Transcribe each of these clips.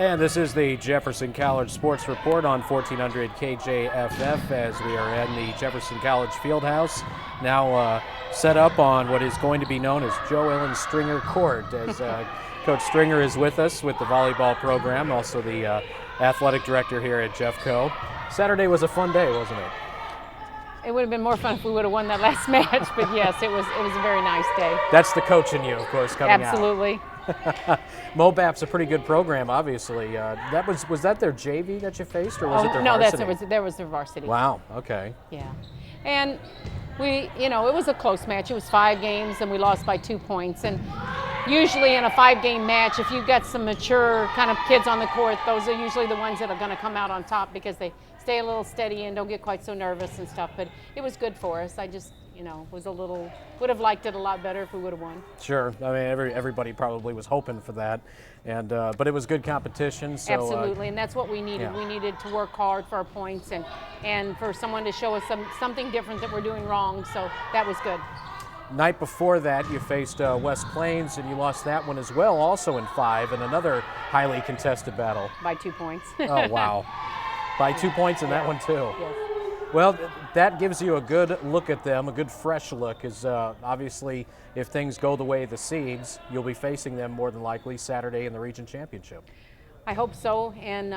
And this is the Jefferson College Sports Report on 1400 KJFF as we are in the Jefferson College Fieldhouse, now set up on what is going to be known as JoEllen Stringer Court, as Coach Stringer is with us with the volleyball program, also the athletic director here at Jeffco. Saturday was a fun day, wasn't it? It would have been more fun if we would have won that last match, but yes, it was a very nice day. That's the coach in you, of course, coming Absolutely. out. Mobap's a pretty good program, obviously. Was that their JV that you faced, or was it their varsity? No, that was their varsity. Wow. Okay. Yeah, and it was a close match. It was 5 games, and we lost by 2 points. And usually in a 5-game match, if you've got some mature kind of kids on the court, those are usually the ones that are going to come out on top because they stay a little steady and don't get quite so nervous and stuff. But it was good for us. I just would have liked it a lot better if we would have won. Sure. I mean, everybody probably was hoping for that, and but it was good competition. So, absolutely, and that's what we needed. Yeah. We needed to work hard for our points and for someone to show us something different that we're doing wrong. So that was good. Night before that, you faced West Plains, and you lost that one as well, also in 5, in another highly contested battle. By 2 points. Oh, wow. By 2 points in that one, too. Yes. Well, that gives you a good look at them, a good fresh look, as obviously if things go the way of the seeds, you'll be facing them more than likely Saturday in the region championship. I hope so, and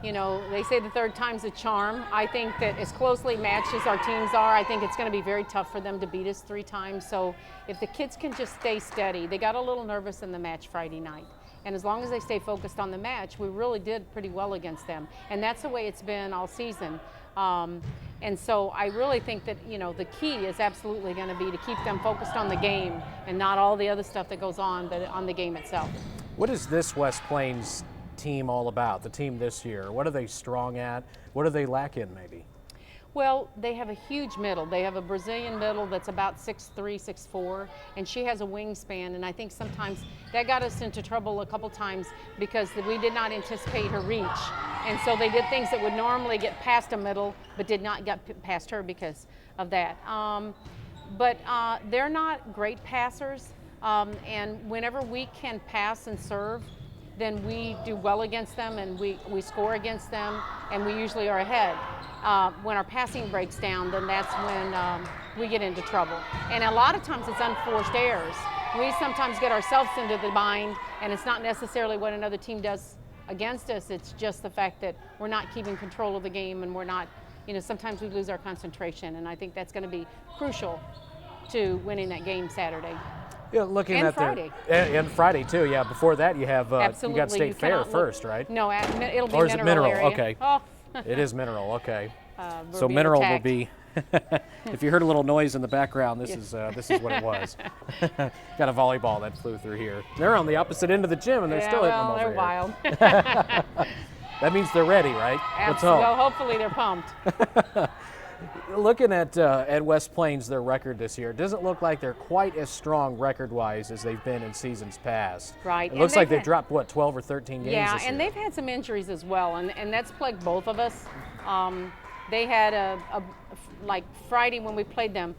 they say the third time's a charm. I think that as closely matched as our teams are, I think it's going to be very tough for them to beat us 3 times. So if the kids can just stay steady, they got a little nervous in the match Friday night. And as long as they stay focused on the match, we really did pretty well against them. And that's the way it's been all season. And so I really think that, the key is absolutely going to be to keep them focused on the game and not all the other stuff that goes on, but on the game itself. What is this West Plains team all about, the team this year? What are they strong at? What do they lack in, maybe? Well, they have a huge middle. They have a Brazilian middle that's about 6'3", 6'4", and she has a wingspan, and I think sometimes that got us into trouble a couple times because we did not anticipate her reach. And so they did things that would normally get past a middle, but did not get past her because of that. But they're not great passers, and whenever we can pass and serve, then we do well against them, and we score against them, and we usually are ahead. When our passing breaks down, then that's when we get into trouble. And a lot of times it's unforced errors. We sometimes get ourselves into the bind, and it's not necessarily what another team does against us. It's just the fact that we're not keeping control of the game, and we're not, sometimes we lose our concentration, and I think that's going to be crucial to winning that game Saturday. Yeah, looking and at Friday. And Friday too. Yeah, before that you have Absolutely. You got State Fair first, right? No, it'll be or is it Mineral? area. Okay. Oh. It is Mineral. Okay. So Mineral attacked. will be. If you heard a little noise in the background, this is what it was. Got a volleyball that flew through here. They're on the opposite end of the gym, and they're still hitting them over they're here. wild. That means they're ready, right? Absolutely. Well, hopefully they're pumped. Looking at West Plains, their record this year, it doesn't look like they're quite as strong record-wise as they've been in seasons past. Right. It looks like they've dropped, 12 or 13 games yeah, this year. and they've had some injuries as well, and that's plagued both of us. They had like Friday when we played them,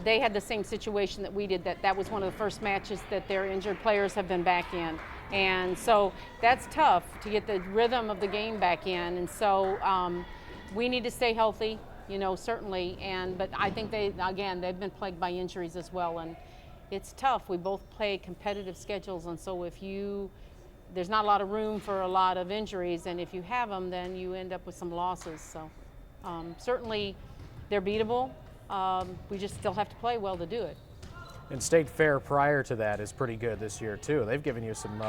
they had the same situation that we did. That was one of the first matches that their injured players have been back in. And so that's tough to get the rhythm of the game back in. And so we need to stay healthy, certainly. But I think they've been plagued by injuries as well. And it's tough. We both play competitive schedules. And so there's not a lot of room for a lot of injuries. And if you have them, then you end up with some losses. So certainly they're beatable. We just still have to play well to do it. And State Fair prior to that is pretty good this year too. They've given you some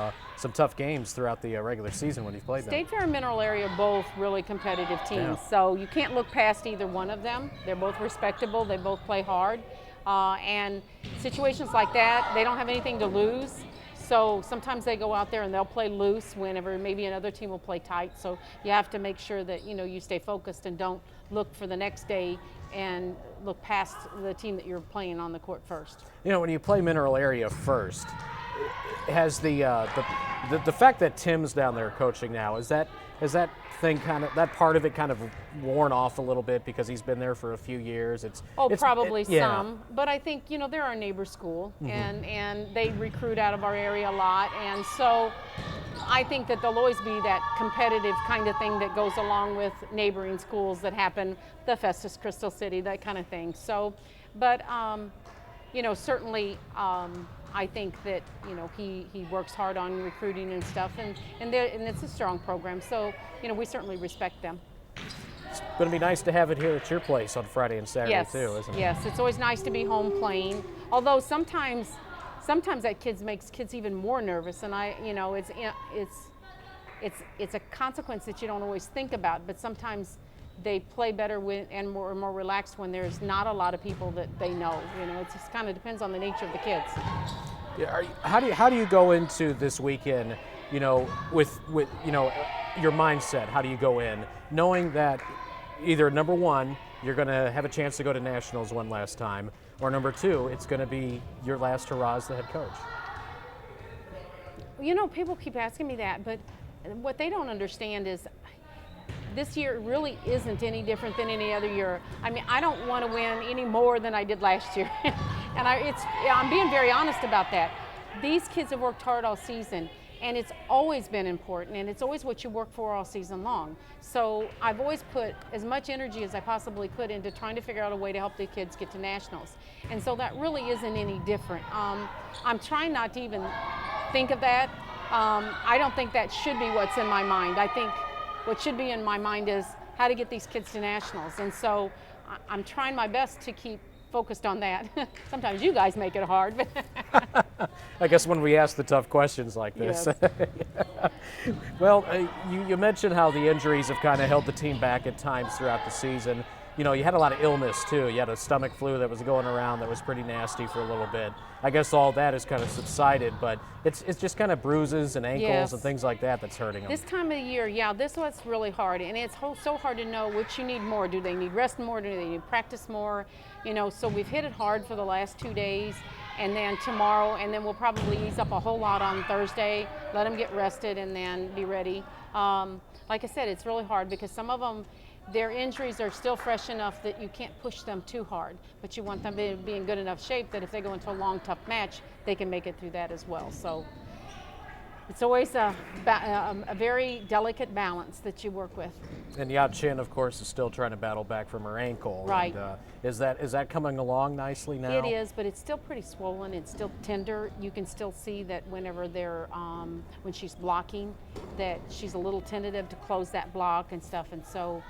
tough games throughout the regular season when you've played them. State Fair and Mineral Area are both really competitive teams, so you can't look past either one of them. They're both respectable. They both play hard, and situations like that, they don't have anything to lose. So sometimes they go out there and they'll play loose whenever maybe another team will play tight. So you have to make sure that you stay focused and don't look for the next day and look past the team that you're playing on the court first. When you play Mineral Area first, has the fact that Tim's down there coaching now, has that part of it kind of worn off a little bit because he's been there for a few years? Probably some, but I think they're our neighbor school, and they recruit out of our area a lot, and so I think that there'll always be that competitive kind of thing that goes along with neighboring schools that happen, the Festus, Crystal City, that kind of thing. So, but, certainly I think that, he works hard on recruiting and stuff, and it's a strong program. So, we certainly respect them. It's going to be nice to have it here at your place on Friday and Saturday too, isn't it? Yes, it's always nice to be home playing. Although sometimes that makes kids even more nervous, and it's a consequence that you don't always think about. But sometimes they play better and more relaxed when there's not a lot of people that they know. It just kind of depends on the nature of the kids. Yeah, how do you go into this weekend? With your mindset. How do you go in knowing that either number one, you're going to have a chance to go to nationals one last time, or number two, it's going to be your last hurrah as the head coach? People keep asking me that, but what they don't understand is this year really isn't any different than any other year. I mean, I don't want to win any more than I did last year. And I'm being very honest about that. These kids have worked hard all season, and it's always been important, and it's always what you work for all season long. So I've always put as much energy as I possibly could into trying to figure out a way to help the kids get to nationals. And so that really isn't any different. I'm trying not to even think of that. I don't think that should be what's in my mind. I think what should be in my mind is how to get these kids to nationals. And so I'm trying my best to keep focused on that. Sometimes you guys make it hard. But I guess when we ask the tough questions like this. Yes. Well, you mentioned how the injuries have kind of held the team back at times throughout the season. You had a lot of illness too. You had a stomach flu that was going around that was pretty nasty for a little bit. I guess all that has kind of subsided, but it's just kind of bruises and ankles and things like that that's hurting them. This time of the year, this was really hard, and it's so hard to know which you need more. Do they need rest more? Do they need practice more? So we've hit it hard for the last 2 days, and then tomorrow, and then we'll probably ease up a whole lot on Thursday, let them get rested, and then be ready. Like I said, it's really hard because some of them, their injuries are still fresh enough that you can't push them too hard, but you want them to be in good enough shape that if they go into a long, tough match, they can make it through that as well. So it's always a very delicate balance that you work with. And Yat Chin, of course, is still trying to battle back from her ankle. Right. And, is that coming along nicely now? It is, but it's still pretty swollen. It's still tender. You can still see that whenever when she's blocking, that she's a little tentative to close that block and stuff. And so,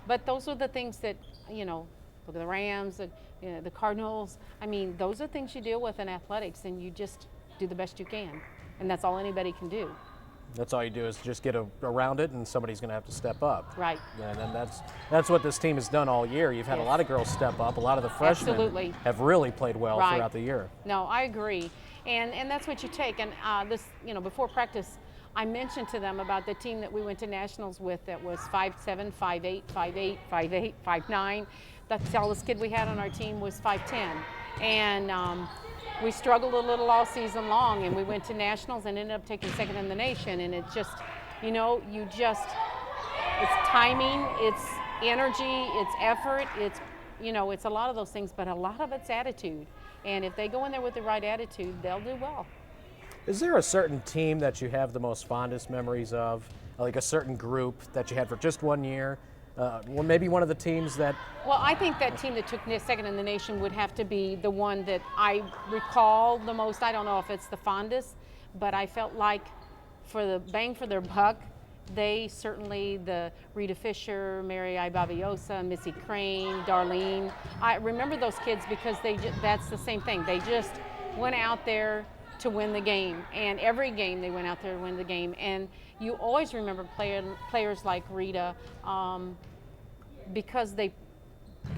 but those are the things that, look at the Rams, the Cardinals. I mean, those are things you deal with in athletics, and you just do the best you can. And that's all anybody can do. That's all you do is just get around it, and somebody's going to have to step up. Right. And that's what this team has done all year. You've had a lot of girls step up. A lot of the freshmen have really played well throughout the year. No, I agree. And that's what you take. And before practice, I mentioned to them about the team that we went to nationals with that was 5'7", 5'8", 5'8", 5'8", 5'9". The tallest kid we had on our team was 5'10". And we struggled a little all season long, and we went to nationals and ended up taking second in the nation. And it's just, it's timing, it's energy, it's effort, it's a lot of those things, but a lot of it's attitude. And if they go in there with the right attitude, they'll do well. Is there a certain team that you have the most fondest memories of, like a certain group that you had for just 1 year? Well, maybe one of the teams that... Well, I think that team that took second in the nation would have to be the one that I recall the most. I don't know if it's the fondest, but I felt like for the bang for their buck, they certainly, the Rita Fisher, Mary Ibaviosa, Missy Crane, Darlene. I remember those kids because that's the same thing. They just went out there to win the game, and every game they went out there to win the game. And you always remember players like Rita because they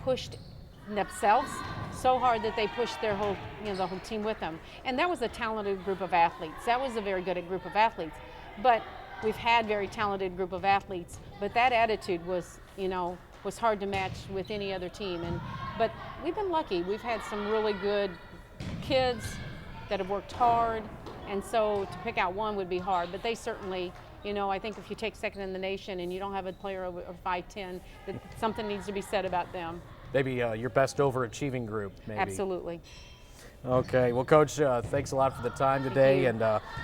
pushed themselves so hard that they pushed their whole, the whole team with them. And that was a talented group of athletes. That was a very good group of athletes. But we've had very talented group of athletes, but that attitude was, was hard to match with any other team. But we've been lucky. We've had some really good kids that have worked hard, and so to pick out one would be hard, but they certainly, I think if you take second in the nation and you don't have a player over 5'10", that something needs to be said about them. Maybe your best overachieving group, maybe. Absolutely. Okay, well, Coach, thanks a lot for the time today, and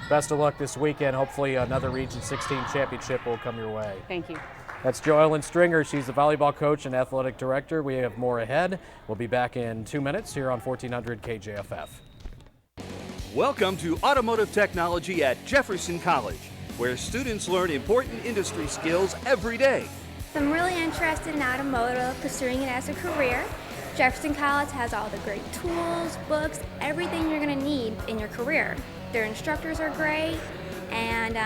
best of luck this weekend. Hopefully another Region 16 championship will come your way. Thank you. That's JoEllen Stringer. She's the volleyball coach and athletic director. We have more ahead. We'll be back in 2 minutes here on 1400 KJFF. Welcome to Automotive Technology at Jefferson College, where students learn important industry skills every day. I'm really interested in automotive, pursuing it as a career. Jefferson College has all the great tools, books, everything you're going to need in your career. Their instructors are great, and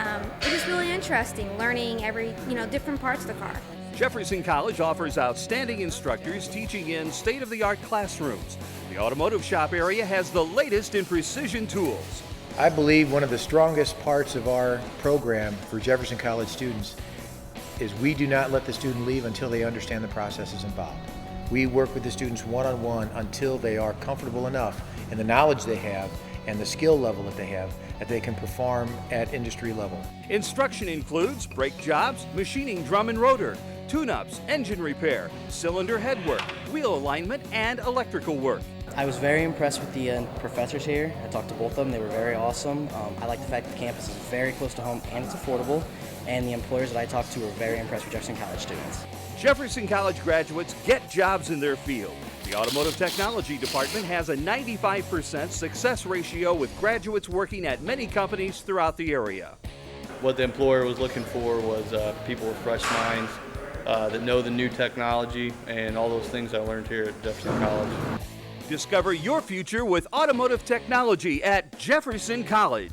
it is really interesting learning different parts of the car. Jefferson College offers outstanding instructors teaching in state-of-the-art classrooms. The automotive shop area has the latest in precision tools. I believe one of the strongest parts of our program for Jefferson College students is we do not let the student leave until they understand the processes involved. We work with the students one-on-one until they are comfortable enough in the knowledge they have and the skill level that they have that they can perform at industry level. Instruction includes brake jobs, machining drum and rotor, tune-ups, engine repair, cylinder head work, wheel alignment, and electrical work. I was very impressed with the professors here. I talked to both of them. They were very awesome. I like the fact that the campus is very close to home and it's affordable. And the employers that I talked to were very impressed with Jefferson College students. Jefferson College graduates get jobs in their field. The Automotive Technology Department has a 95% success ratio with graduates working at many companies throughout the area. What the employer was looking for was people with fresh minds that know the new technology and all those things I learned here at Jefferson College. Discover your future with automotive technology at Jefferson College.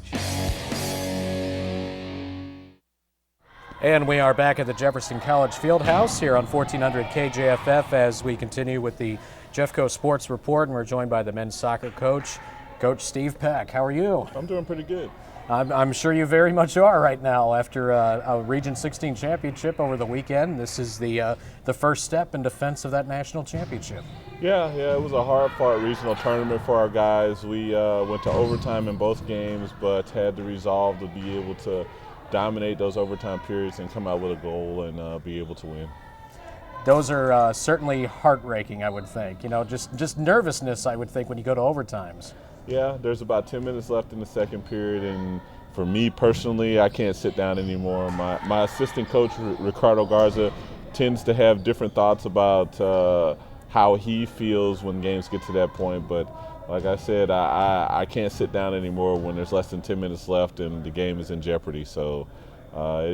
And we are back at the Jefferson College Fieldhouse here on 1400 KJFF as we continue with the Jeffco Sports Report, and we're joined by the men's soccer coach, Coach Steve Peck. How are you? I'm doing pretty good. I'm sure you very much are right now after a Region 16 championship over the weekend. This is the first step in defense of that national championship. Yeah, it was a hard-fought regional tournament for our guys. We went to overtime in both games, but had the resolve to be able to dominate those overtime periods and come out with a goal and be able to win. Those are certainly heart-raking, I would think. Just nervousness, I would think, when you go to overtimes. Yeah, there's about 10 minutes left in the second period, and for me personally, I can't sit down anymore. My assistant coach, Ricardo Garza, tends to have different thoughts about how he feels when games get to that point, but like I said, I can't sit down anymore when there's less than 10 minutes left and the game is in jeopardy. So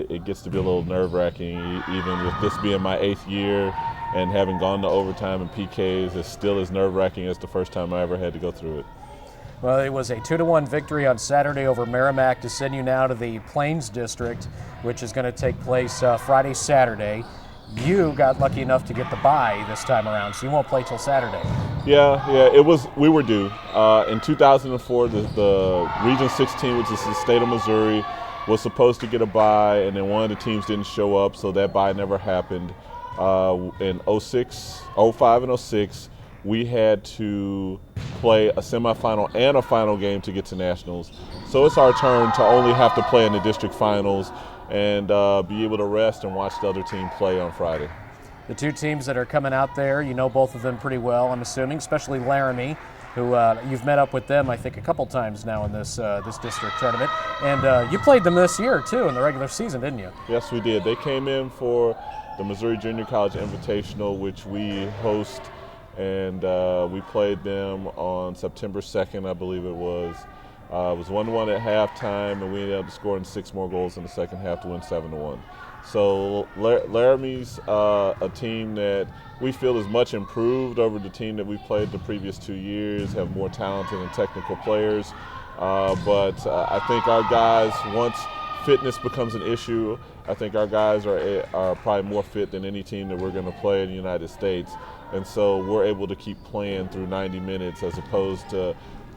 it gets to be a little nerve-wracking, even with this being my 8th year and having gone to overtime and PKs. It's still as nerve-wracking as the first time I ever had to go through it. Well, it was a 2-1 victory on Saturday over Merrimack to send you now to the Plains District, which is going to take place Friday, Saturday. You got lucky enough to get the bye this time around, so you won't play till Saturday. Yeah, we were due. In 2004, the Region 16, which is the state of Missouri, was supposed to get a bye, and then one of the teams didn't show up, so that bye never happened. In 05 and 06, we had to play a semifinal and a final game to get to nationals. So it's our turn to only have to play in the district finals and be able to rest and watch the other team play on Friday. The two teams that are coming out there, you know both of them pretty well, I'm assuming, especially Laramie, who you've met up with them, I think, a couple times now in this district tournament. And you played them this year, too, in the regular season, didn't you? Yes, we did. They came in for the Missouri Junior College Invitational, which we host, and we played them on September 2nd, I believe it was. It was 1-1 at halftime, and we ended up scoring 6 more goals in the second half to win 7-1. So Laramie's a team that we feel is much improved over the team that we played the previous 2 years, have more talented and technical players. But I think our guys, once fitness becomes an issue, I think our guys are probably more fit than any team that we're going to play in the United States. And so we're able to keep playing through 90 minutes as opposed to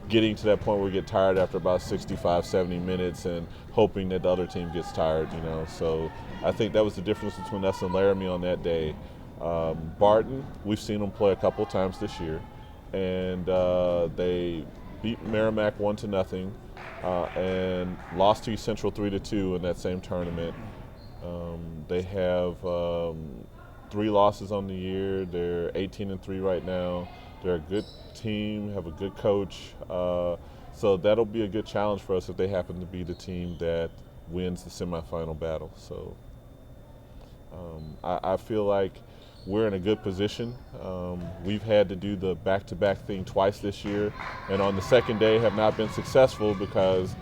getting to that point where we get tired after about 65, 70 minutes and hoping that the other team gets tired, So I think that was the difference between us and Laramie on that day. Barton, we've seen them play a couple times this year, and they beat Merrimack 1-0 and lost to East Central 3-2 in that same tournament. They have 3 losses on the year. They're 18-3 right now. They're a good team, have a good coach. So that'll be a good challenge for us if they happen to be the team that wins the semifinal battle. So I feel like we're in a good position. We've had to do the back-to-back thing twice this year, and on the second day have not been successful because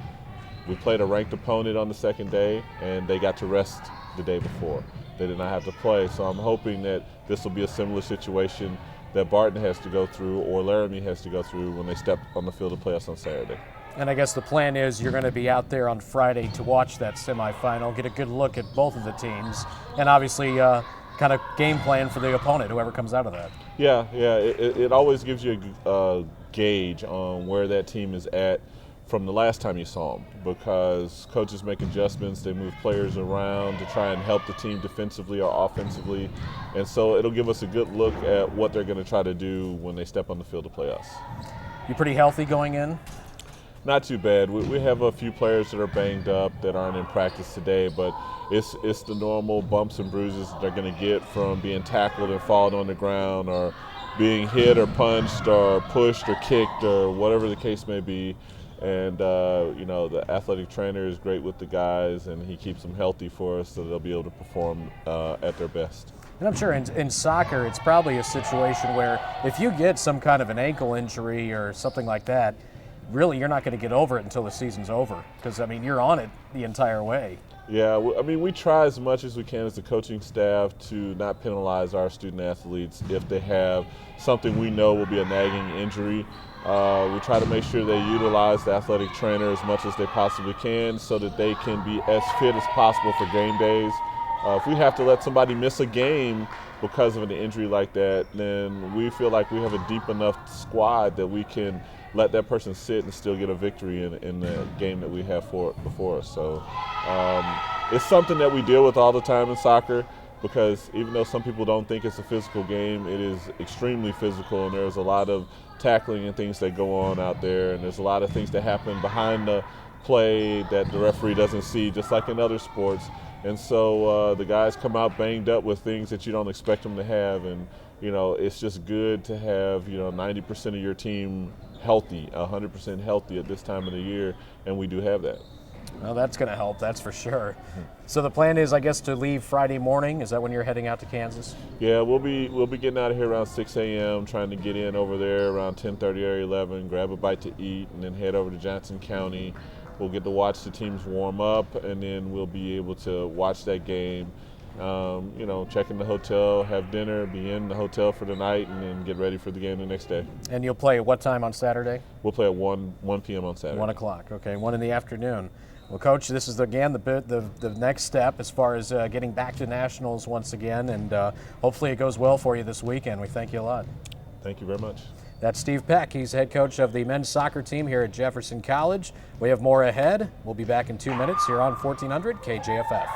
we played a ranked opponent on the second day and they got to rest the day before. They did not have to play, so I'm hoping that this will be a similar situation that Barton has to go through or Laramie has to go through when they step on the field to play us on Saturday. And I guess the plan is you're going to be out there on Friday to watch that semifinal, get a good look at both of the teams, and obviously kind of game plan for the opponent, whoever comes out of that. Yeah. It always gives you a gauge on where that team is at from the last time you saw them, because coaches make adjustments, they move players around to try and help the team defensively or offensively, and so it'll give us a good look at what they're going to try to do when they step on the field to play us. You pretty healthy going in? Not too bad. We have a few players that are banged up that aren't in practice today, but it's the normal bumps and bruises that they're going to get from being tackled and falling on the ground or being hit or punched or pushed or kicked or whatever the case may be. And, the athletic trainer is great with the guys, and he keeps them healthy for us so they'll be able to perform at their best. And I'm sure in soccer it's probably a situation where if you get some kind of an ankle injury or something like that, really you're not going to get over it until the season's over because, you're on it the entire way. Yeah, we try as much as we can as the coaching staff to not penalize our student athletes if they have something we know will be a nagging injury. We try to make sure they utilize the athletic trainer as much as they possibly can so that they can be as fit as possible for game days. If we have to let somebody miss a game because of an injury like that, then we feel like we have a deep enough squad that we can let that person sit and still get a victory in the game that we have before us. So it's something that we deal with all the time in soccer, because even though some people don't think it's a physical game, it is extremely physical, and there's a lot of tackling and things that go on out there, and there's a lot of things that happen behind the play that the referee doesn't see, just like in other sports. And so the guys come out banged up with things that you don't expect them to have, and it's just good to have 90% of your team healthy, 100% healthy at this time of the year, and we do have that. Well, that's going to help, that's for sure. So the plan is, I guess, to leave Friday morning. Is that when you're heading out to Kansas? Yeah, we'll be getting out of here around 6 a.m., trying to get in over there around 10:30 or 11, grab a bite to eat, and then head over to Johnson County. We'll get to watch the teams warm up, and then we'll be able to watch that game, check in the hotel, have dinner, be in the hotel for the night, and then get ready for the game the next day. And you'll play at what time on Saturday? We'll play at 1 p.m. on Saturday. 1 o'clock, okay, 1 in the afternoon. Well, Coach, this is, again, the next step as far as getting back to nationals once again, and hopefully it goes well for you this weekend. We thank you a lot. Thank you very much. That's Steve Peck. He's head coach of the men's soccer team here at Jefferson College. We have more ahead. We'll be back in 2 minutes here on 1400 KJFF.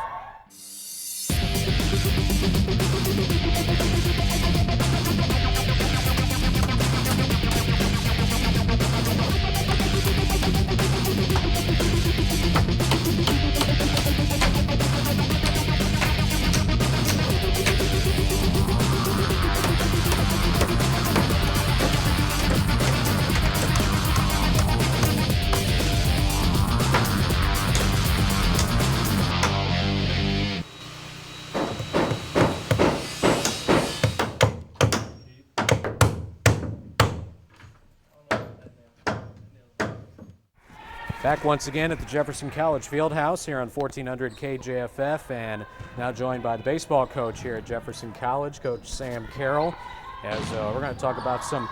Back once again at the Jefferson College Fieldhouse here on 1400 KJFF, and now joined by the baseball coach here at Jefferson College, Coach Sam Carel. As we're going to talk about some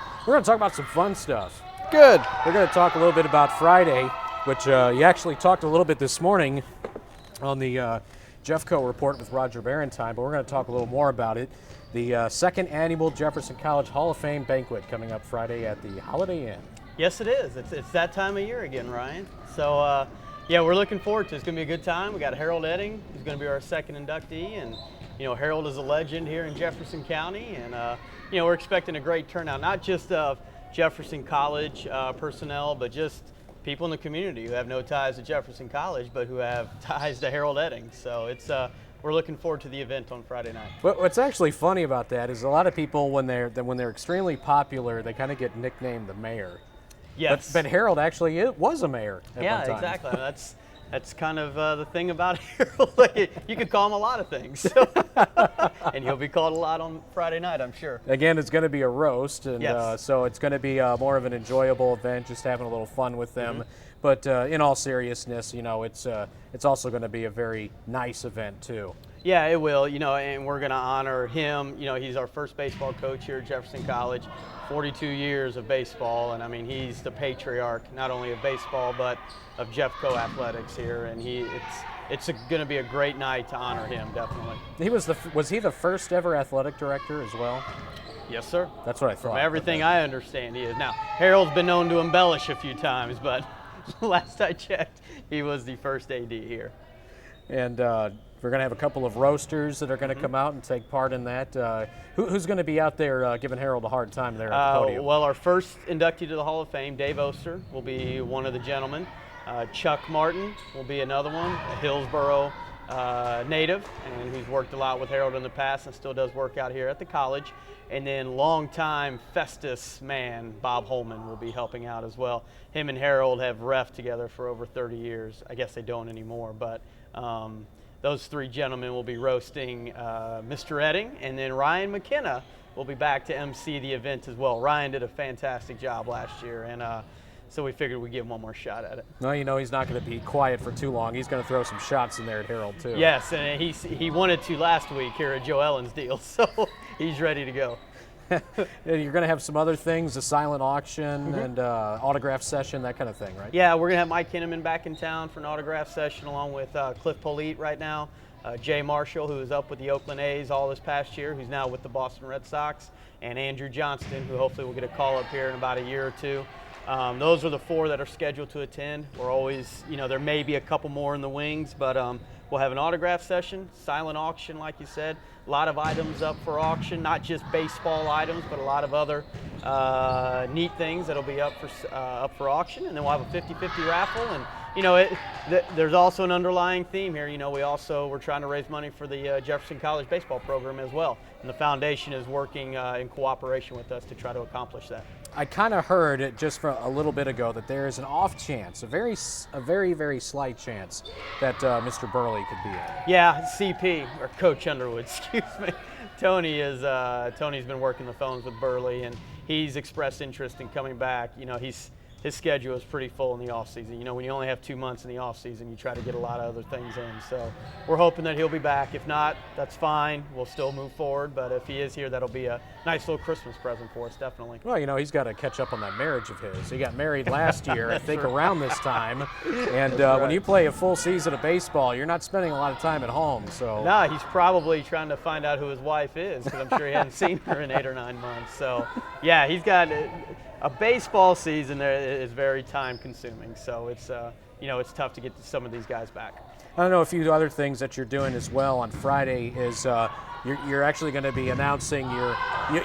fun stuff. Good. We're going to talk a little bit about Friday, which you actually talked a little bit this morning on the Jeffco report with Roger Barentine, but we're going to talk a little more about it. The second annual Jefferson College Hall of Fame banquet coming up Friday at the Holiday Inn. Yes, it is. It's that time of year again, Ryan. So, we're looking forward to it. It's going to be a good time. We got Harold Edding. He's going to be our second inductee. And, Harold is a legend here in Jefferson County. And, we're expecting a great turnout, not just of Jefferson College personnel, but just people in the community who have no ties to Jefferson College, but who have ties to Harold Edding. So we're we're looking forward to the event on Friday night. What's actually funny about that is a lot of people, when they're extremely popular, they kind of get nicknamed the mayor. Yes. But Harold actually was a mayor at Yeah, one time. exactly. That's kind of the thing about Harold. You could call him a lot of things. And he'll be called a lot on Friday night, I'm sure. Again, it's going to be a roast, and Yes. so it's going to be more of an enjoyable event, just having a little fun with them. Mm-hmm. But in all seriousness, it's also going to be a very nice event too. Yeah, it will, and we're going to honor him. He's our first baseball coach here at Jefferson College, 42 years of baseball, and I mean, he's the patriarch, not only of baseball, but of Jeffco athletics here, and it's going to be a great night to honor him, definitely. Was he the first ever athletic director as well? Yes, sir. That's what I thought. From everything I understand, he is. Now, Harold's been known to embellish a few times, but last I checked, he was the first AD here. And we're going to have a couple of roasters that are going to come out and take part in that. Who's going to be out there giving Harold a hard time there at the podium? Well, our first inductee to the Hall of Fame, Dave Oster, will be one of the gentlemen. Chuck Martin will be another one, a Hillsboro native, and who's worked a lot with Harold in the past and still does work out here at the college. And then longtime Festus man, Bob Holman, will be helping out as well. Him and Harold have reffed together for over 30 years. I guess they don't anymore, but those three gentlemen will be roasting Mr. Edding, and then Ryan McKenna will be back to MC the event as well. Ryan did a fantastic job last year, and so we figured we'd give him one more shot at it. No, he's not going to be quiet for too long. He's going to throw some shots in there at Harold too. Yes, and he wanted to last week here at JoEllen's deal, so he's ready to go. You're going to have some other things, a silent auction and autograph session, that kind of thing, right? Yeah, we're going to have Mike Kinnaman back in town for an autograph session along with Cliff Polite right now, Jay Marshall, who was up with the Oakland A's all this past year, who's now with the Boston Red Sox, and Andrew Johnston, who hopefully will get a call up here in about a year or two. Those are the four that are scheduled to attend. We're always, there may be a couple more in the wings, but we'll have an autograph session, silent auction, like you said. A lot of items up for auction, not just baseball items, but a lot of other neat things that'll be up for auction. And then we'll have a 50-50 raffle. And there's also an underlying theme here. We're trying to raise money for the Jefferson College baseball program as well. And the foundation is working in cooperation with us to try to accomplish that. I kind of heard it just for a little bit ago that there is an off chance, a very, very slight chance that Mr. Burley could be in. Yeah, CP, or Coach Underwood, excuse me. Tony's been working the phones with Burley, and he's expressed interest in coming back. His schedule is pretty full in the off season. When you only have 2 months in the off season, you try to get a lot of other things in. So we're hoping that he'll be back. If not, that's fine. We'll still move forward. But if he is here, that'll be a nice little Christmas present for us, definitely. Well, he's got to catch up on that marriage of his. He got married last year, I think, around this time. And when you play a full season of baseball, you're not spending a lot of time at home. So no, he's probably trying to find out who his wife is, because I'm sure he hasn't seen her in 8 or 9 months. So yeah, he's got a baseball season there is very time consuming, so it's tough to get some of these guys back. I don't know, a few other things that you're doing as well on Friday is you're actually going to be announcing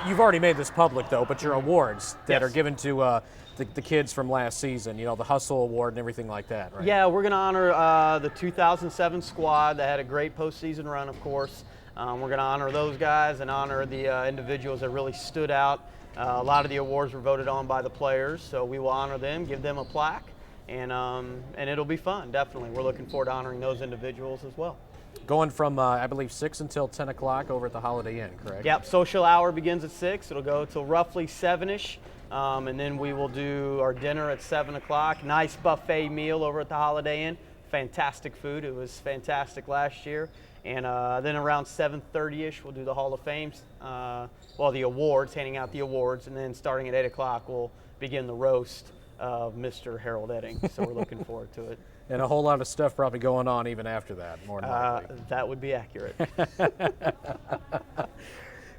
you've already made this public though, but your awards that are given to the kids from last season, the Hustle Award and everything like that, right? Yeah, we're going to honor the 2007 squad that had a great postseason run, of course. We're going to honor those guys and honor the individuals that really stood out. A lot of the awards were voted on by the players, so we will honor them, give them a plaque, and it'll be fun, definitely. We're looking forward to honoring those individuals as well. Going from, I believe, 6 until 10 o'clock over at the Holiday Inn, correct? Yep, social hour begins at 6. It'll go till roughly 7-ish, and then we will do our dinner at 7 o'clock. Nice buffet meal over at the Holiday Inn. Fantastic food. It was fantastic last year. And then around 7:30-ish, we'll do the Hall of Fame, the awards, handing out the awards. And then starting at 8 o'clock, we'll begin the roast of Mr. Harold Edding. So we're looking forward to it. And a whole lot of stuff probably going on even after that, more than likely. That would be accurate.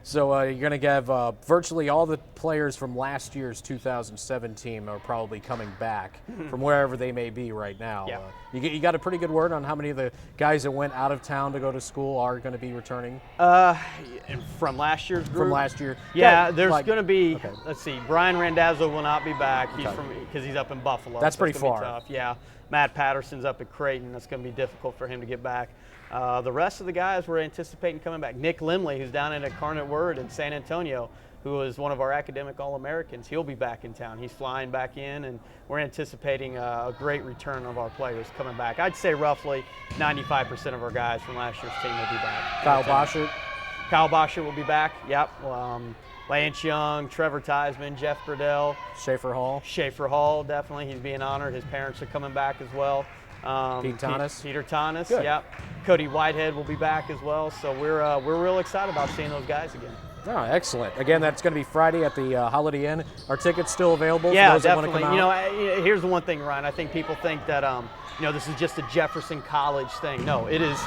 So you're going to have virtually all the players from last year's 2007 team are probably coming back from wherever they may be right now. Yeah. You got a pretty good word on how many of the guys that went out of town to go to school are going to be returning? From last year's group? From last year. Yeah, there's going to be, okay. Let's see, Brian Randazzo will not be back because he's up in Buffalo. That's so pretty it's gonna far. be tough. Yeah. Matt Patterson's up at Creighton. That's going to be difficult for him to get back. The rest of the guys we're anticipating coming back. Nick Limley, who's down at Incarnate Word in San Antonio, who was one of our academic All-Americans, he'll be back in town. He's flying back in, and we're anticipating a great return of our players coming back. I'd say roughly 95% of our guys from last year's team will be back. Kyle Boschert? Kyle Boschert will be back, yep. Lance Young, Trevor Theismann, Jeff Burdell. Schaefer Hall? Schaefer Hall, definitely. He's being honored. His parents are coming back as well. Pete Tanis? Peter Tanis, Good. yep. Cody Whitehead will be back as well. So we're real excited about seeing those guys again. Oh, excellent. Again, that's going to be Friday at the Holiday Inn. Are tickets still available Yeah, for those definitely. that want to come out? Here's the one thing, Ryan. I think people think that, this is just a Jefferson College thing. No, it is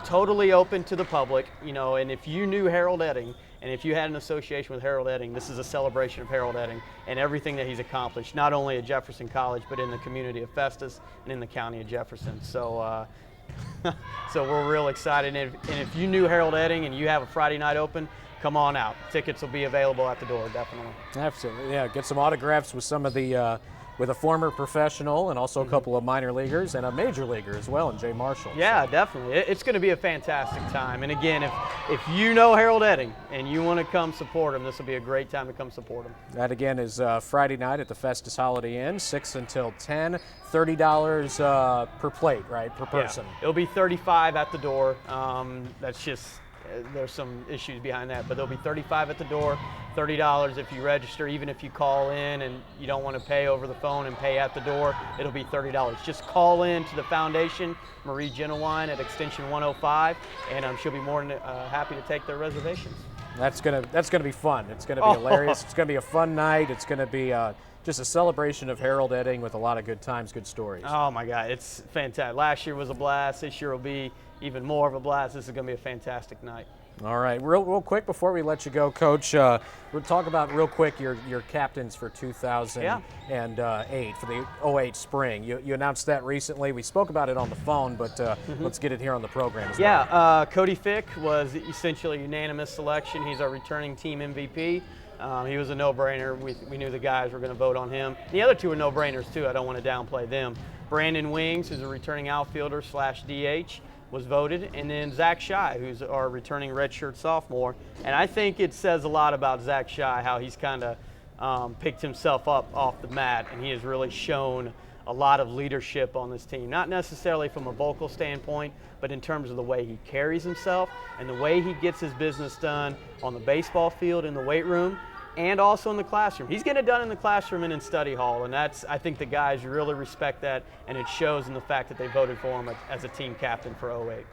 totally open to the public, and if you knew Harold Edding, and if you had an association with Harold Edding, this is a celebration of Harold Edding and everything that he's accomplished, not only at Jefferson College, but in the community of Festus and in the county of Jefferson. So so we're real excited. And if you knew Harold Edding and you have a Friday night open, come on out. Tickets will be available at the door, definitely. Absolutely, yeah. Get some autographs with some of the, with a former professional and also a couple of minor leaguers and a major leaguer as well, and Jay Marshall. Yeah, definitely. It's going to be a fantastic time. And again, if you know Harold Edding and you want to come support him, this will be a great time to come support him. That again is Friday night at the Festus Holiday Inn, 6 until 10, $30 per plate, right, per person. Yeah. It'll be $35 at the door. That's just, there's some issues behind that, but there'll be $35 at the door, $30 if you register. Even if you call in and you don't want to pay over the phone and pay at the door, it'll be $30. Just call in to the foundation, Marie Genowine at extension 105, and she'll be more than happy to take their reservations. That's gonna be fun. It's gonna be hilarious. It's gonna be a fun night. It's gonna be just a celebration of Harold Edding with a lot of good times, good stories. Oh my God, it's fantastic. Last year was a blast. This year will be even more of a blast. This is going to be a fantastic night. All right, real quick before we let you go, Coach, we'll talk about real quick your captains for 2008 for the 08 spring. You announced that recently. We spoke about it on the phone, but let's get it here on the program as well. Yeah, Cody Fick was essentially a unanimous selection. He's our returning team MVP. He was a no-brainer. We knew the guys were going to vote on him. The other two are no-brainers too. I don't want to downplay them. Brandon Wings, who's a returning outfielder / DH, was voted, and then Zach Shy, who's our returning redshirt sophomore. And I think it says a lot about Zach Shy, how he's kind of picked himself up off the mat, and he has really shown a lot of leadership on this team. Not necessarily from a vocal standpoint, but in terms of the way he carries himself and the way he gets his business done on the baseball field, in the weight room, and also in the classroom. He's getting it done in the classroom and in study hall, and I think the guys really respect that, and it shows in the fact that they voted for him as a team captain for 08.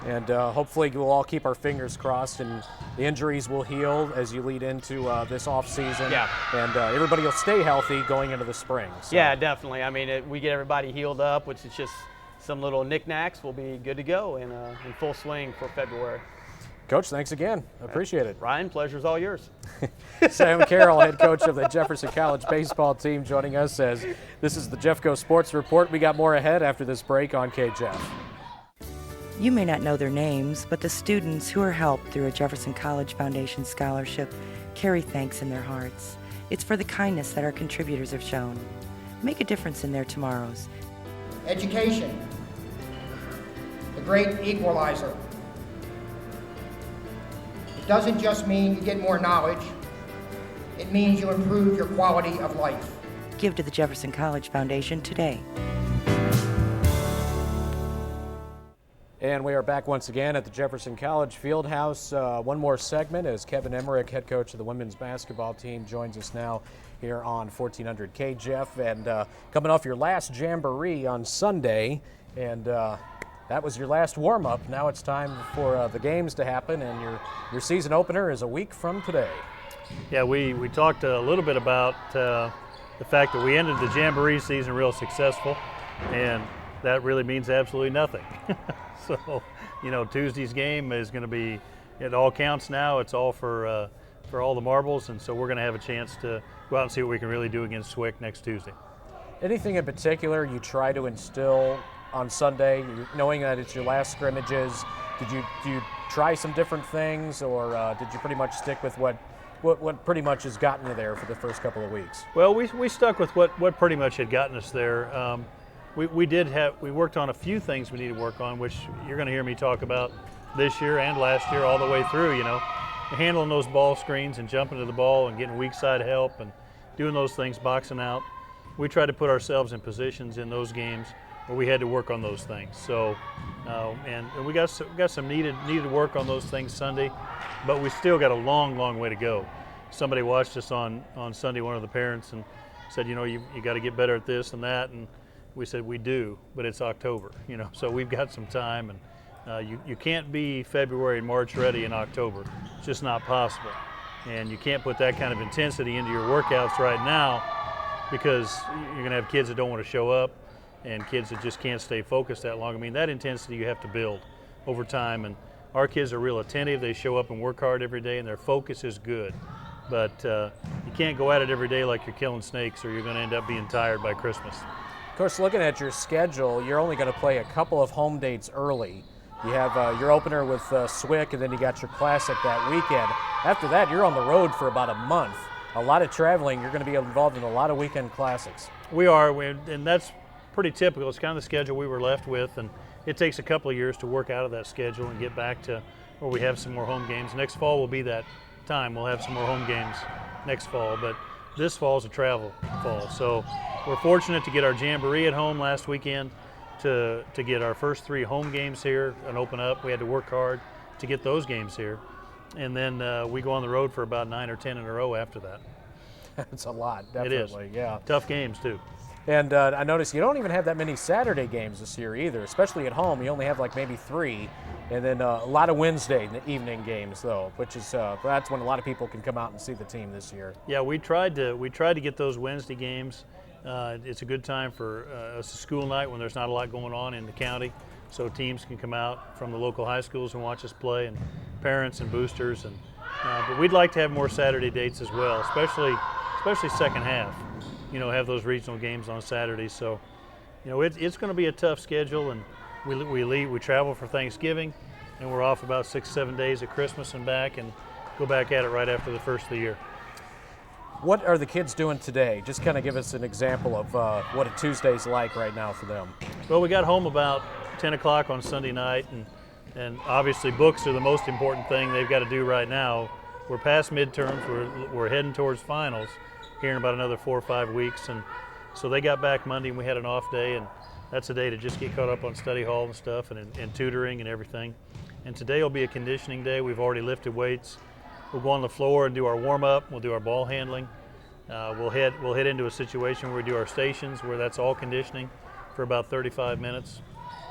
And hopefully we'll all keep our fingers crossed and the injuries will heal as you lead into this off season. Yeah. And everybody will stay healthy going into the spring. So. Yeah, definitely. I mean, we get everybody healed up, which is just some little knickknacks. We'll be good to go and in full swing for February. Coach, thanks again. I appreciate it. Ryan, pleasure's all yours. Sam Carel, head coach of the Jefferson College baseball team, joining us as this is the Jeffco Sports Report. We got more ahead after this break on KJF. You may not know their names, but the students who are helped through a Jefferson College Foundation scholarship carry thanks in their hearts. It's for the kindness that our contributors have shown. Make a difference in their tomorrows. Education, the great equalizer. It doesn't just mean you get more knowledge, it means you improve your quality of life. Give to the Jefferson College Foundation today. And we are back once again at the Jefferson College Fieldhouse. One more segment as Kevin Emerick, head coach of the women's basketball team, joins us now here on 1400 KJF. And coming off your last jamboree on Sunday, and that was your last warm-up. Now it's time for the games to happen, and your season opener is a week from today. Yeah, we talked a little bit about the fact that we ended the jamboree season real successful, and that really means absolutely nothing. So, Tuesday's game is going to be, it all counts now. It's all for all the marbles, and so we're going to have a chance to go out and see what we can really do against Swick next Tuesday. Anything in particular you try to instill on Sunday, knowing that it's your last scrimmages? Do you try some different things, or did you pretty much stick with what pretty much has gotten you there for the first couple of weeks? Well, we stuck with what pretty much had gotten us there. we worked on a few things we need to work on, which you're going to hear me talk about this year and last year all the way through, handling those ball screens and jumping to the ball and getting weak side help and doing those things, boxing out. We tried to put ourselves in positions in those games where we had to work on those things. So, and we got some needed work on those things Sunday, but we still got a long way to go. Somebody watched us on Sunday, one of the parents, and said, you got to get better at this and that, and we said we do, but it's October, so we've got some time, and you can't be February and March ready in October. It's just not possible, and you can't put that kind of intensity into your workouts right now, because you're going to have kids that don't want to show up and kids that just can't stay focused that long. I mean, that intensity you have to build over time, and our kids are real attentive. They show up and work hard every day, and their focus is good. But you can't go at it every day like you're killing snakes, or you're going to end up being tired by Christmas. Of course, looking at your schedule, you're only going to play a couple of home dates early. You have your opener with Swick, and then you got your Classic that weekend. After that, you're on the road for about a month. A lot of traveling. You're going to be involved in a lot of weekend classics. We are, and that's pretty typical. It's kind of the schedule we were left with, and it takes a couple of years to work out of that schedule and get back to where we have some more home games. Next fall will be that time. We'll have some more home games next fall, but this fall is a travel fall. So we're fortunate to get our Jamboree at home last weekend, to get our first 3 home games here and open up. We had to work hard to get those games here. And then we go on the road for about 9 or 10 in a row after that. It's a lot, definitely. It is. Yeah. Tough games, too. And I noticed you don't even have that many Saturday games this year either, especially at home. You only have like maybe 3. And then a lot of Wednesday evening games, though, which is that's when a lot of people can come out and see the team this year. Yeah, we tried to get those Wednesday games. It's a good time for a school night when there's not a lot going on in the county, so teams can come out from the local high schools and watch us play, and parents and boosters. And but we'd like to have more Saturday dates as well, especially second half. Have those regional games on Saturdays. So, it's going to be a tough schedule, and we travel for Thanksgiving, and we're off about 6-7 days at Christmas and back, and go back at it right after the first of the year. What are the kids doing today? Just kind of give us an example of what a Tuesday's like right now for them. Well, we got home about 10 o'clock on Sunday night, and obviously books are the most important thing they've got to do right now. We're past midterms. We're heading towards finals here in about another 4 or 5 weeks, and so they got back Monday, and we had an off day, and that's a day to just get caught up on study hall and stuff, and tutoring and everything. And today will be a conditioning day. We've already lifted weights. We'll go on the floor and do our warm-up. We'll do our ball handling. We'll head into a situation where we do our stations, where that's all conditioning for about 35 minutes.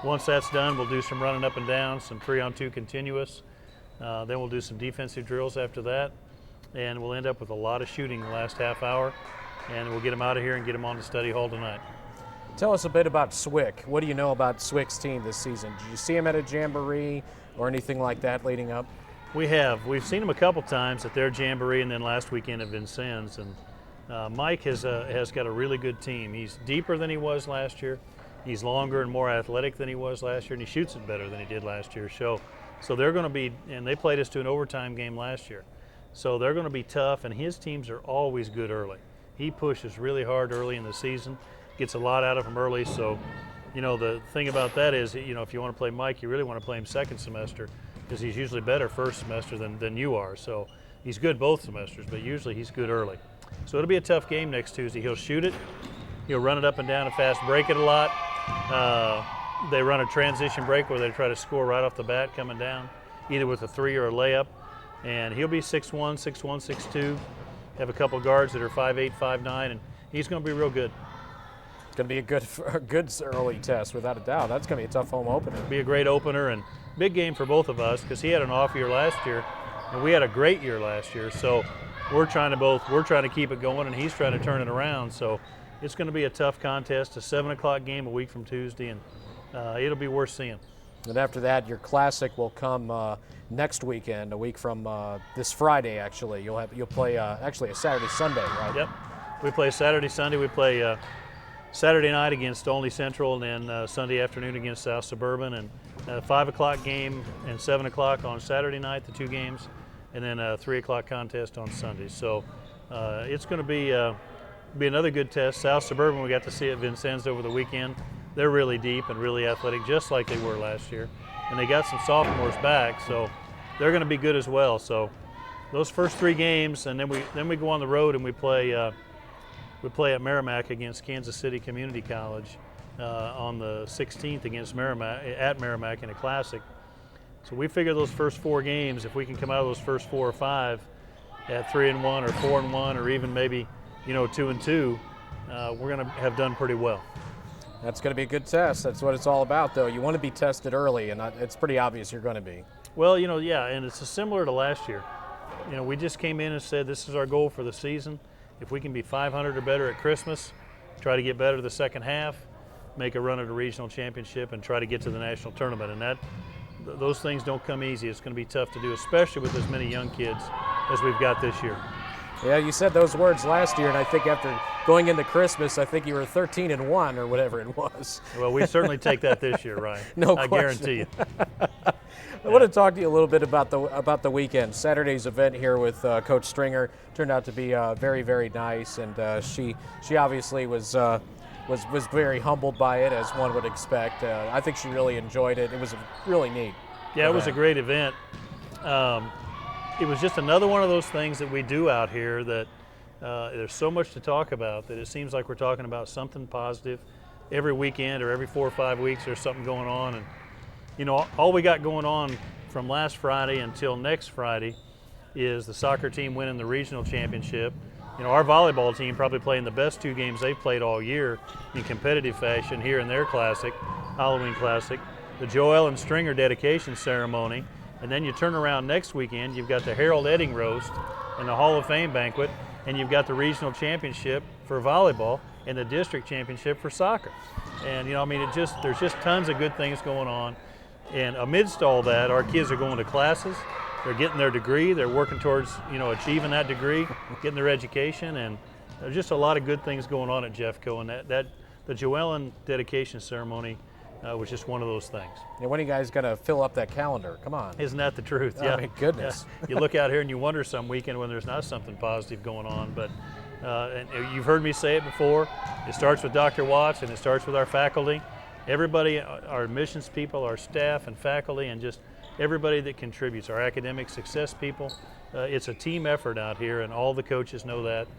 Once that's done, we'll do some running up and down, some 3-on-2 continuous. Then we'll do some defensive drills after that, and we'll end up with a lot of shooting the last half hour, and we'll get them out of here and get them on the study hall tonight. Tell us a bit about Swick. What do you know about Swick's team this season? Did you see him at a Jamboree or anything like that leading up? We have. We've seen him a couple times at their Jamboree, and then last weekend at Vincennes. And Mike has got a really good team. He's deeper than he was last year. He's longer and more athletic than he was last year, and he shoots it better than he did last year. So they're going to be, and they played us to an overtime game last year. So they're going to be tough, and his teams are always good early. He pushes really hard early in the season, gets a lot out of them early. So, the thing about that is, if you want to play Mike, you really want to play him second semester, because he's usually better first semester than you are. So he's good both semesters, but usually he's good early. So it'll be a tough game next Tuesday. He'll shoot it. He'll run it up and down and fast break it a lot. They run a transition break where they try to score right off the bat coming down, either with a 3 or a layup. And he'll be 6'1", 6'2". Have a couple guards that are 5'8", 5'9", and he's going to be real good. It's going to be a good early test, without a doubt. That's going to be a tough home opener. It'll be a great opener and big game for both of us, because he had an off year last year, and we had a great year last year. So we're trying to keep it going, and he's trying to turn it around. So it's going to be a tough contest, a 7 o'clock game a week from Tuesday, and it'll be worth seeing. And after that, your Classic will come next weekend, a week from this Friday. Actually, you'll play actually a Saturday Sunday, right? Yep, we play Saturday Sunday. We play Saturday night against Olney Central, and then Sunday afternoon against South Suburban, and 5 o'clock game and 7 o'clock on Saturday night, the 2 games, and then a 3 o'clock contest on Sunday. So it's going to be another good test. South Suburban we got to see at Vincennes over the weekend. they're really deep and really athletic, just like they were last year. And they got some sophomores back, so they're going to be good as well. So those first 3 games, and then we go on the road and we play at Merrimack against Kansas City Community College on the 16th against Merrimack in a classic. So we figure those first 4 games, if we can come out of those first 4 or 5 at 3-1 or 4-1 or even maybe 2-2, we're going to have done pretty well. That's going to be a good test. That's what it's all about, though. You want to be tested early, and it's pretty obvious you're going to be. Well, yeah, and it's similar to last year. We just came in and said this is our goal for the season. If we can be 500 or better at Christmas, try to get better the second half, make a run at a regional championship, and try to get to the national tournament. And those things don't come easy. It's going to be tough to do, especially with as many young kids as we've got this year. Yeah, you said those words last year, and I think after going into Christmas, I think you were 13-1 or whatever it was. Well, we certainly take that this year, Ryan. No question. I guarantee you. I want to talk to you a little bit about the weekend. Saturday's event here with Coach Stringer turned out to be very, very nice, and she obviously was very humbled by it, as one would expect. I think she really enjoyed it. It was really neat. Yeah, it was a great event. It was just another one of those things that we do out here that there's so much to talk about that it seems like we're talking about something positive every weekend, or every 4 or 5 weeks there's something going on. And all we got going on from last Friday until next Friday is the soccer team winning the regional championship. Our volleyball team probably playing the best 2 games they've played all year in competitive fashion here in their classic, Halloween Classic. The JoEllen Stringer dedication ceremony. And then you turn around next weekend, you've got the Harold Edding roast and the Hall of Fame banquet, and you've got the regional championship for volleyball and the district championship for soccer. And there's just tons of good things going on. And amidst all that, our kids are going to classes, they're getting their degree, they're working towards achieving that degree, getting their education, and there's just a lot of good things going on at Jeffco. And the JoEllen dedication ceremony was just one of those things. Yeah, when are you guys going to fill up that calendar? Come on. Isn't that the truth? Oh, my goodness. Yeah. You look out here and you wonder some weekend when there's not something positive going on. But and you've heard me say it before. It starts with Dr. Watts, and it starts with our faculty. Everybody, our admissions people, our staff and faculty, and just everybody that contributes, our academic success people. It's a team effort out here, and all the coaches know that.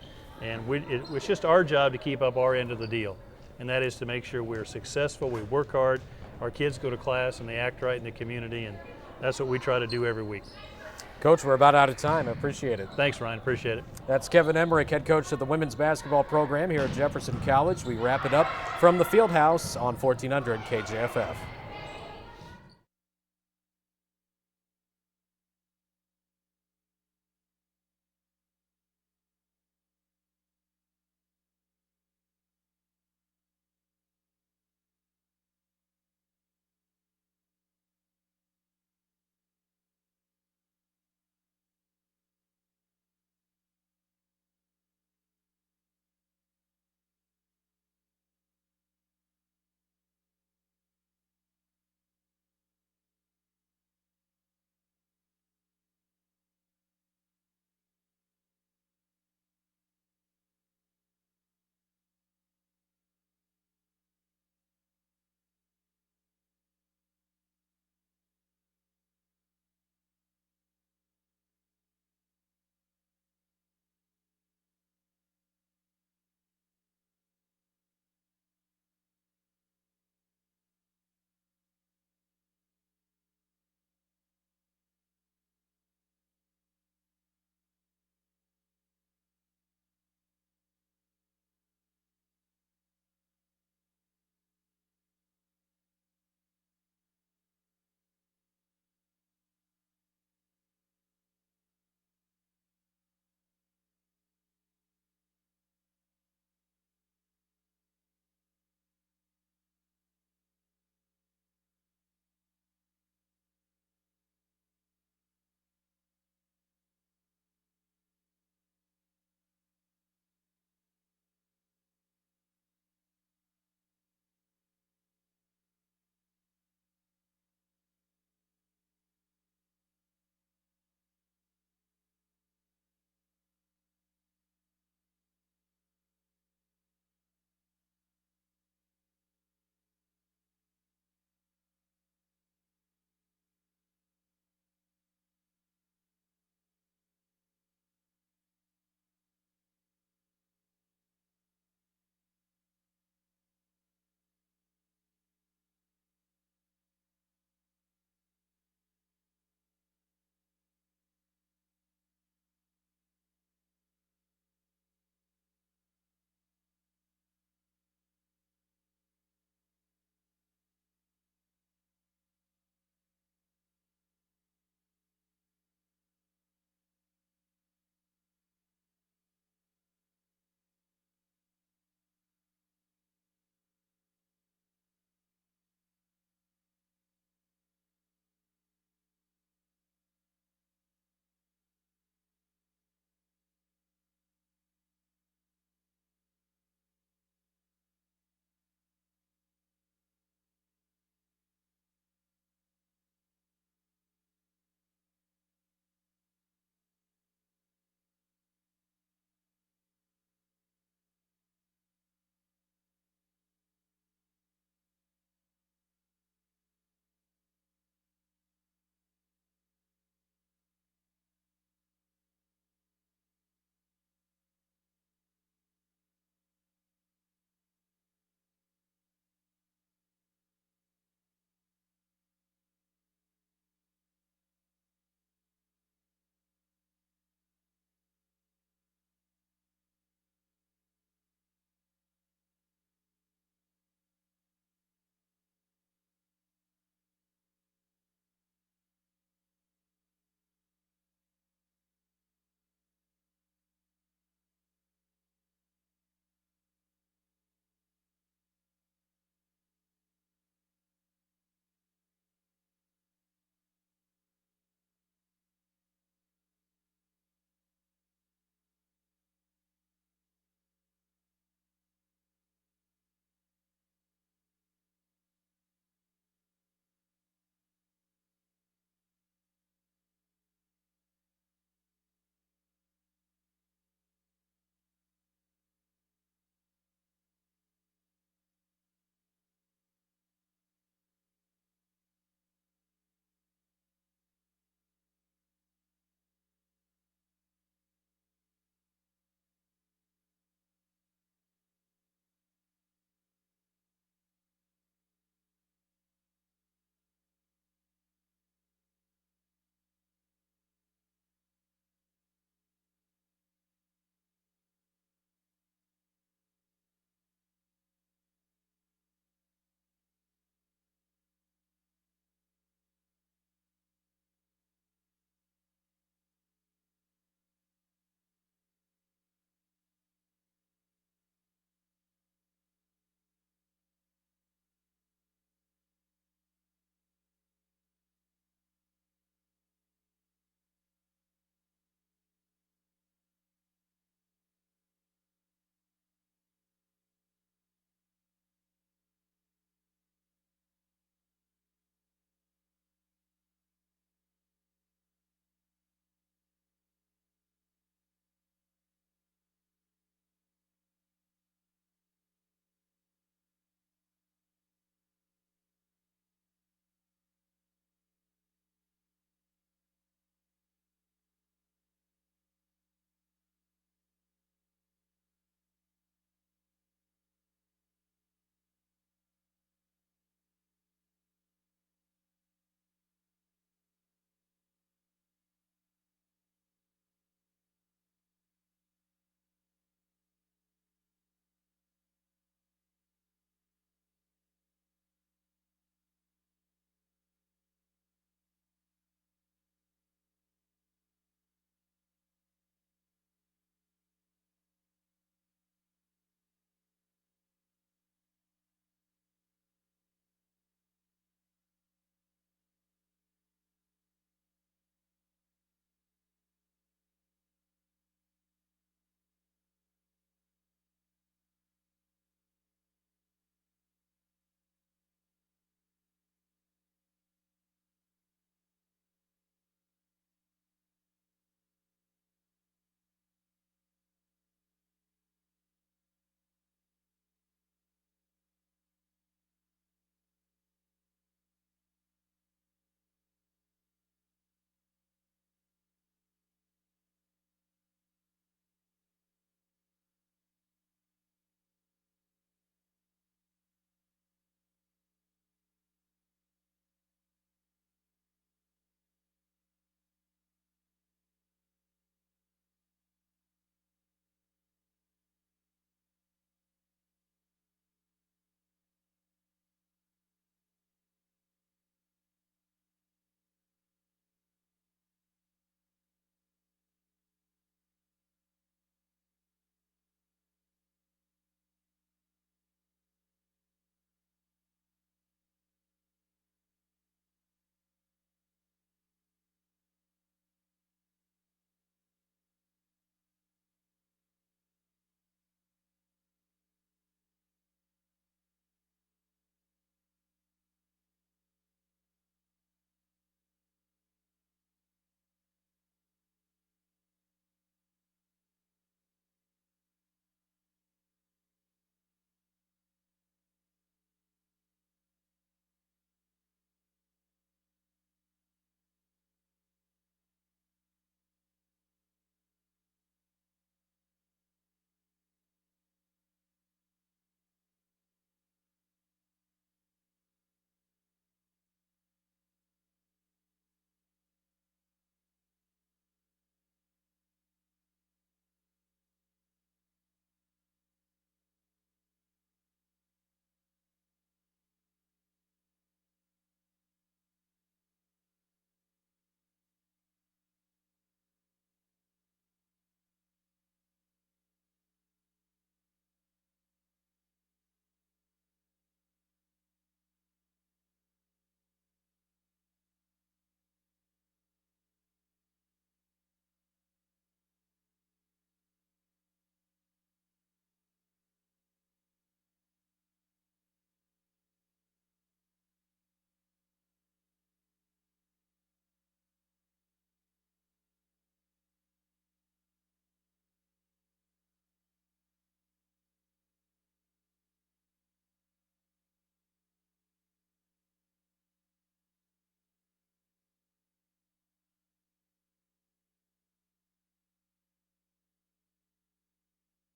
And it's just our job to keep up our end of the deal. And that is to make sure we're successful, we work hard, our kids go to class, and they act right in the community, and that's what we try to do every week. Coach, we're about out of time. I appreciate it. Thanks, Ryan. Appreciate it. That's Kevin Emerick, head coach of the women's basketball program here at Jefferson College. We wrap it up from the Fieldhouse on 1400 KJFF.